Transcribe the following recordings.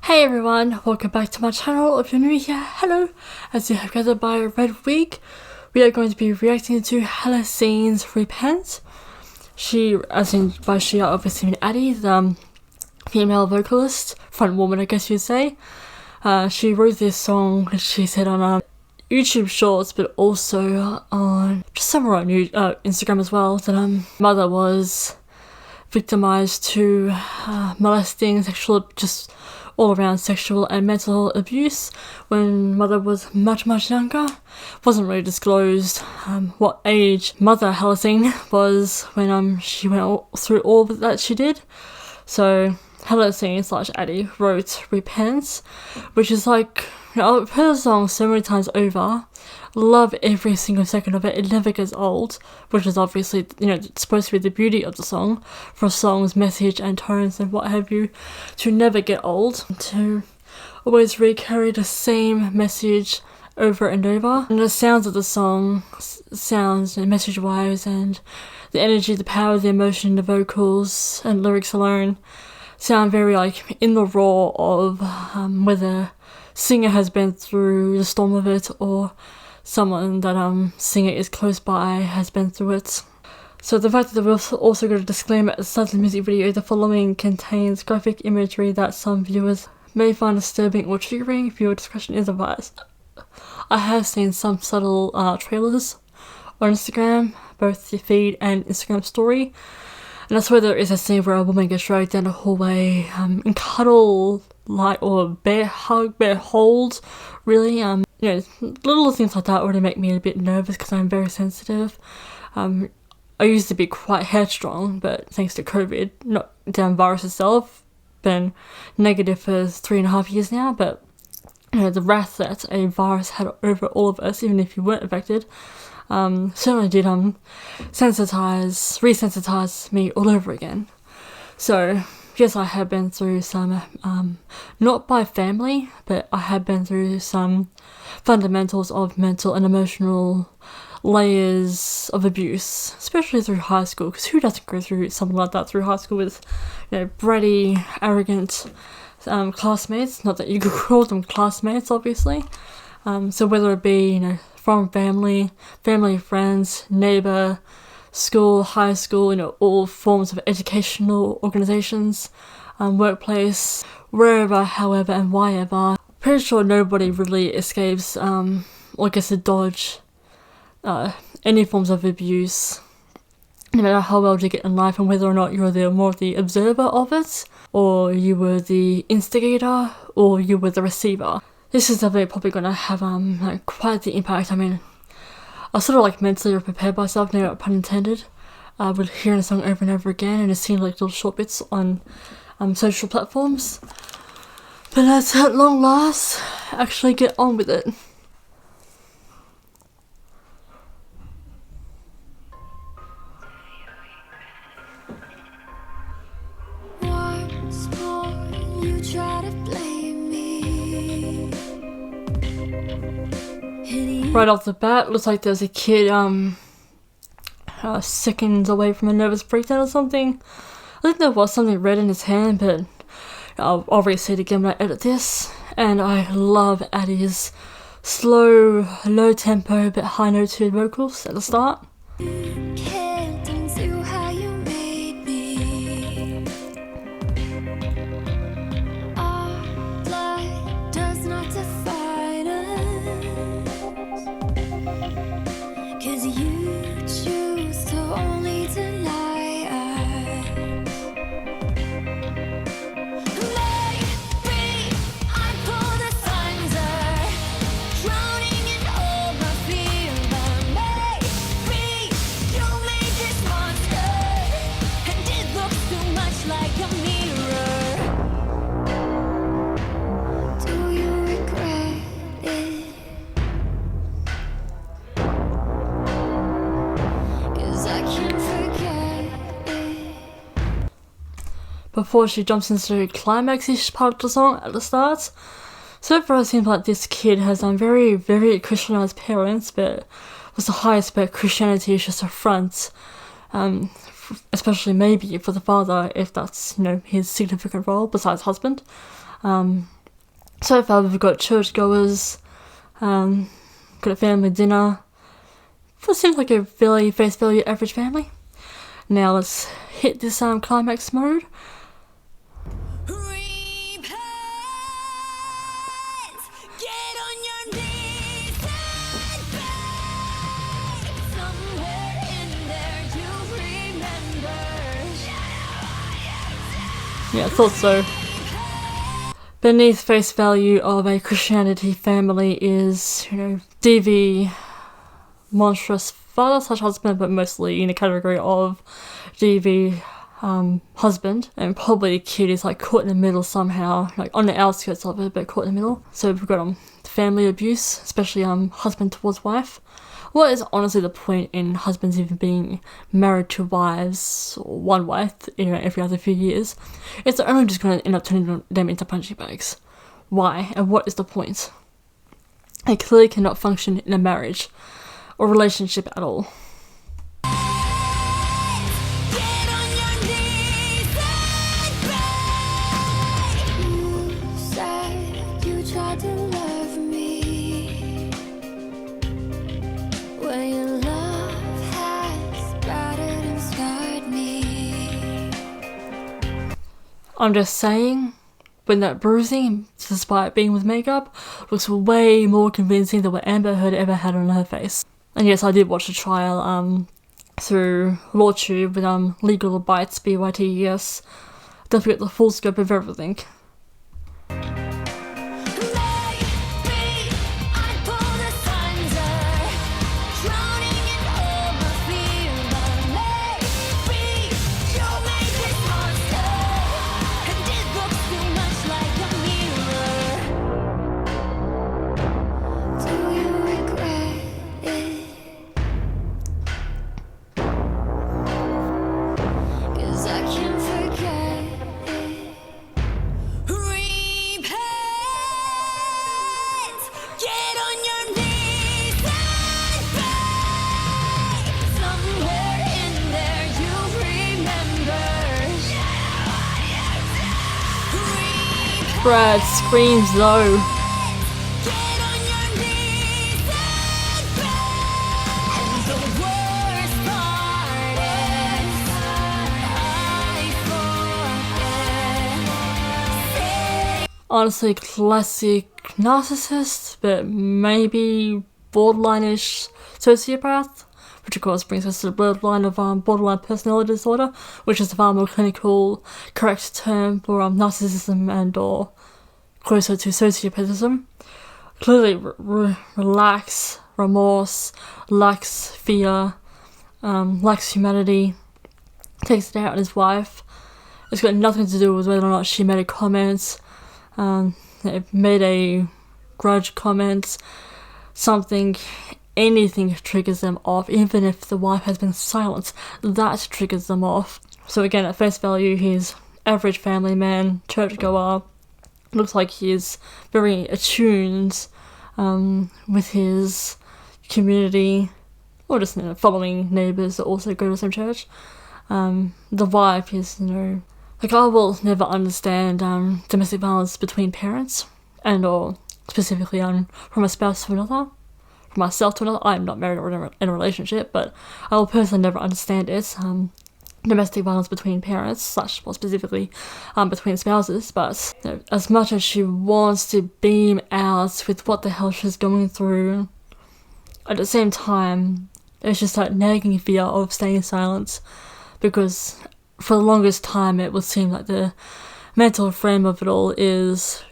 Hey everyone, welcome back to my channel. If you're new here, hello. As you have gathered by Red Week, we are going to be reacting to Halocene's Repent. She, as in by she, I obviously mean Addie, the female vocalist, front woman I guess you'd say. She wrote this song, she said, on YouTube Shorts, but also on just somewhere on Instagram as well, that mother was victimized to molesting, just all around sexual and mental abuse when mother was much younger. Wasn't really disclosed what age mother Halocene was when she went through all that she did. So Halocene / Addie wrote Repent, which is like, I've heard the song so many times over, love every single second of it, it never gets old, which is obviously, supposed to be the beauty of the song, for a song's message and tones and what have you, to never get old, to always re-carry the same message over and over. And the sounds of the song, message-wise, and the energy, the power, the emotion, the vocals and lyrics alone, sound very in the raw of whether singer has been through the storm of it or someone that singer is close by has been through it. So the fact that we've also got a disclaimer at the start of the music video, the following contains graphic imagery that some viewers may find disturbing or triggering. Viewer discretion is advised. I have seen some subtle trailers on Instagram, both the feed and Instagram story, and that's where there is a scene where a woman gets dragged down a hallway and cuddle or bear hug, bear hold, really. Little things like that already make me a bit nervous because I'm very sensitive. I used to be quite headstrong, but thanks to COVID, not down virus itself, been negative for 3.5 years now, but the wrath that a virus had over all of us, even if you weren't affected, certainly did resensitize me all over again. So yes, I have been through some, not by family, but I have been through some fundamentals of mental and emotional layers of abuse, especially through high school, because who doesn't go through something like that through high school with, bratty, arrogant classmates? Not that you could call them classmates, obviously. So whether it be, from family, friends, neighbour, school, high school, all forms of educational organisations, workplace, wherever, however and whyever. Pretty sure nobody really escapes, or gets to dodge any forms of abuse, no matter how well you get in life, and whether or not you're more the observer of it, or you were the instigator, or you were the receiver. This is definitely probably going to have quite the impact. I mean, I sort of mentally prepared myself, no pun intended, with hearing a song over and over again and seeing little short bits on social platforms. But let's at long last actually get on with it. Once more you try to blame me. Right off the bat, looks like there's a kid seconds away from a nervous breakdown or something. I think there was something red in his hand, but I'll re-see it again when I edit this. And I love Addie's slow, low tempo but high noted vocals at the start. Can't undo how you made me. Our blood does not define us, 'cause you choose to only deny us. Maybe I'm pulled asunder, drowning in all my fear, but maybe you made this monster, and it looks too much like a mirror. Do you regret it? 'Cause I can't forget it. Before she jumps into the climax-ish part of the song at the start. So far it seems like this kid has very, very Christianized parents, but was the highest bet Christianity is just a front, especially maybe for the father, if that's, his significant role besides husband. So far we've got churchgoers, got a family dinner. It seems like a fairly face value average family. Now let's hit this climax mode. Repent. Get on your knees and beg. Somewhere in there you remember. Yeah, I thought so. Beneath face value of a Christianity family is, DV monstrous father/husband, but mostly in the category of DV husband, and probably the kid is like caught in the middle somehow, like on the outskirts of it, but caught in the middle. So we've got family abuse, especially husband towards wife. What is honestly the point in husbands even being married to wives, or one wife, every other few years? It's only just going to end up turning them into punching bags. Why? And what is the point? They clearly cannot function in a marriage or relationship at all. Get on your knees and beg. You said you tried to love me, when your love has battered and scarred me. I'm just saying, when that bruising, despite being with makeup, looks way more convincing than what Amber Heard ever had on her face. And yes, I did watch the trial through LawTube with Legal Bites, BYTES. Don't forget the full scope of everything. Brad screams though. Honestly, classic narcissist, but maybe borderline-ish sociopath, which of course brings us to the borderline of borderline personality disorder, which is a far more clinical, correct term for narcissism and or closer to sociopathism. Clearly lacks remorse, lacks fear, lacks humanity, takes it out on his wife. It's got nothing to do with whether or not she made a comment, made a grudge comment, something, anything triggers them off, even if the wife has been silent, that triggers them off. So again, at face value, he's average family man, churchgoer, looks like he's very attuned with his community, or just following neighbours that also go to the same church. The wife is, like, I will never understand domestic violence between parents, and or specifically from a spouse to another, from myself to another. I'm not married or in a relationship, but I will personally never understand it. Domestic violence between parents, / more specifically between spouses, but as much as she wants to beam out with what the hell she's going through, at the same time, it's just that nagging fear of staying silent, because for the longest time it would seem like the mental frame of it all is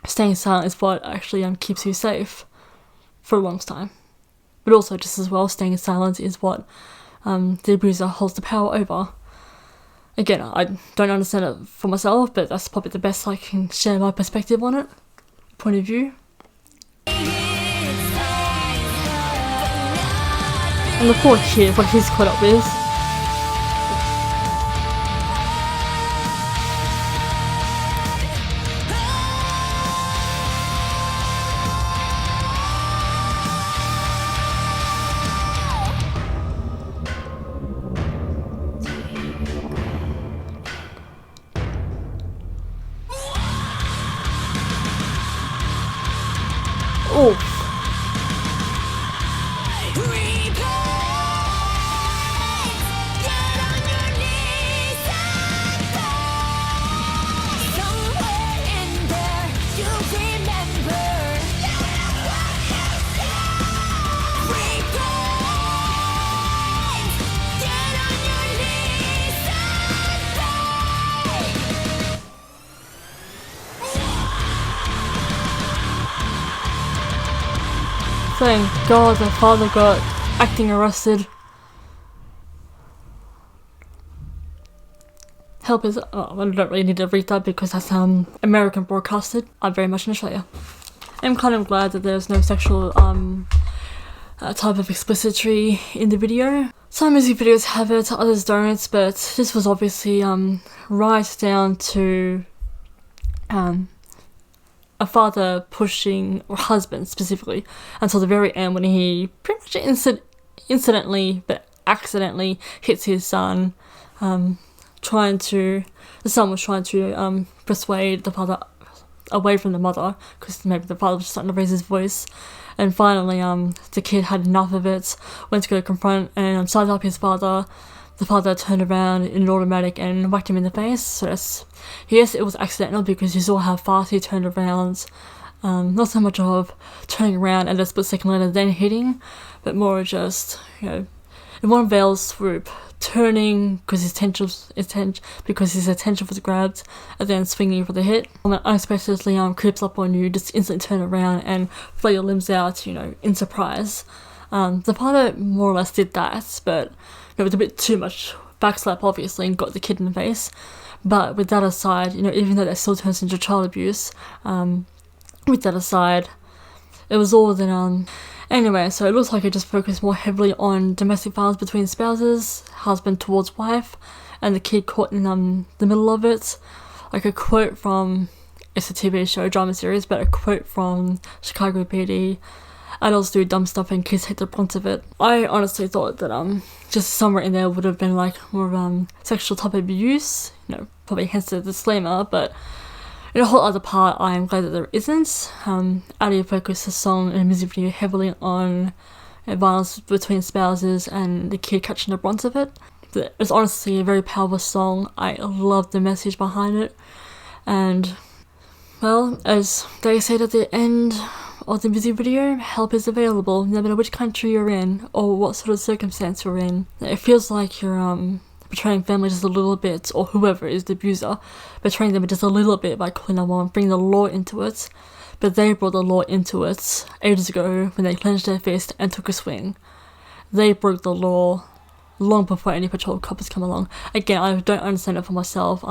staying silent is what actually keeps you safe for a long time. But also, just as well, staying silent is what the abuser holds the power over. Again, I don't understand it for myself, but that's probably the best I can share my perspective on it, point of view. And the poor kid, what he's caught up with. Thank God the father got acting arrested. Help is, I don't really need to read that because that's American broadcasted. I'm very much in Australia. I'm kind of glad that there's no sexual type of explicitry in the video. Some music videos have it, others don't, but this was obviously right down to a father pushing, or husband specifically, until the very end when he pretty much incidentally but accidentally hits his son. The son was trying to persuade the father away from the mother because maybe the father was starting to raise his voice, and finally the kid had enough of it, went to go confront and sized up his father. The father turned around in an automatic and whacked him in the face. So yes, it was accidental because you saw how fast he turned around. Not so much of turning around and a split second later then hitting, but more just, in one fell swoop, turning because his attention was grabbed, and then swinging for the hit. And then unexpectedly creeps up on you, just instantly turn around and flare your limbs out, in surprise. The father more or less did that, but it was a bit too much backslap, obviously, and got the kid in the face. But with that aside, even though that still turns into child abuse, with that aside, it was all that, anyway, so it looks like it just focused more heavily on domestic violence between spouses, husband towards wife, and the kid caught in the middle of it. Like a quote from, it's a TV show, drama series, but a quote from Chicago PD: adults do dumb stuff and kids take the brunt of it. I honestly thought that just somewhere in there would have been like more sexual type of abuse, probably hence the disclaimer, but in a whole other part I am glad that there isn't. Ali focused the song and music video heavily on violence between spouses and the kid catching the brunt of it. It's honestly a very powerful song. I love the message behind it, and well, as they said at the end of the music video, help is available no matter which country you're in or what sort of circumstance you're in. It feels like you're betraying family just a little bit, or whoever is the abuser, betraying them just a little bit by calling them on, bringing the law into it. But they brought the law into it ages ago when they clenched their fist and took a swing. They broke the law long before any patrol cops come along. Again, I don't understand it for myself.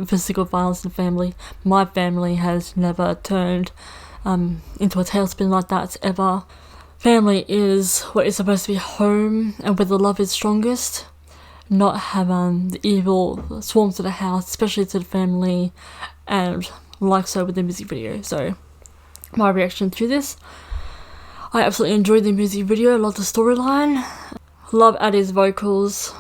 Physical violence in family. My family has never turned into a tailspin like that ever. Family is what is supposed to be home and where the love is strongest, not have the evil swarm to the house, especially to the family, and like so with the music video. So my reaction to this, I absolutely enjoyed the music video, love the storyline, love Addie's vocals,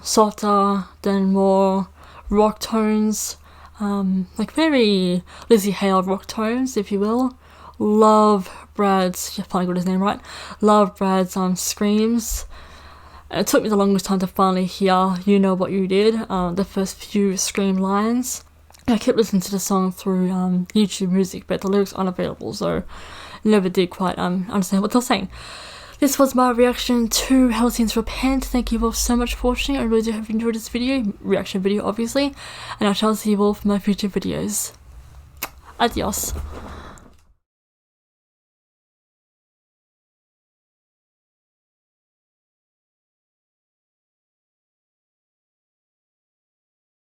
softer than more rock tones, like very Lizzie Hale rock tones, if you will. Love Brad's, I finally got his name right, love Brad's screams. It took me the longest time to finally hear You Know What You Did, the first few scream lines. I kept listening to the song through YouTube Music, but the lyrics aren't available, so never did quite understand what they're saying. This was my reaction to Halocene's Repent. Thank you all so much for watching. I really do hope you enjoyed this reaction video obviously, and I shall see you all for my future videos. Adios.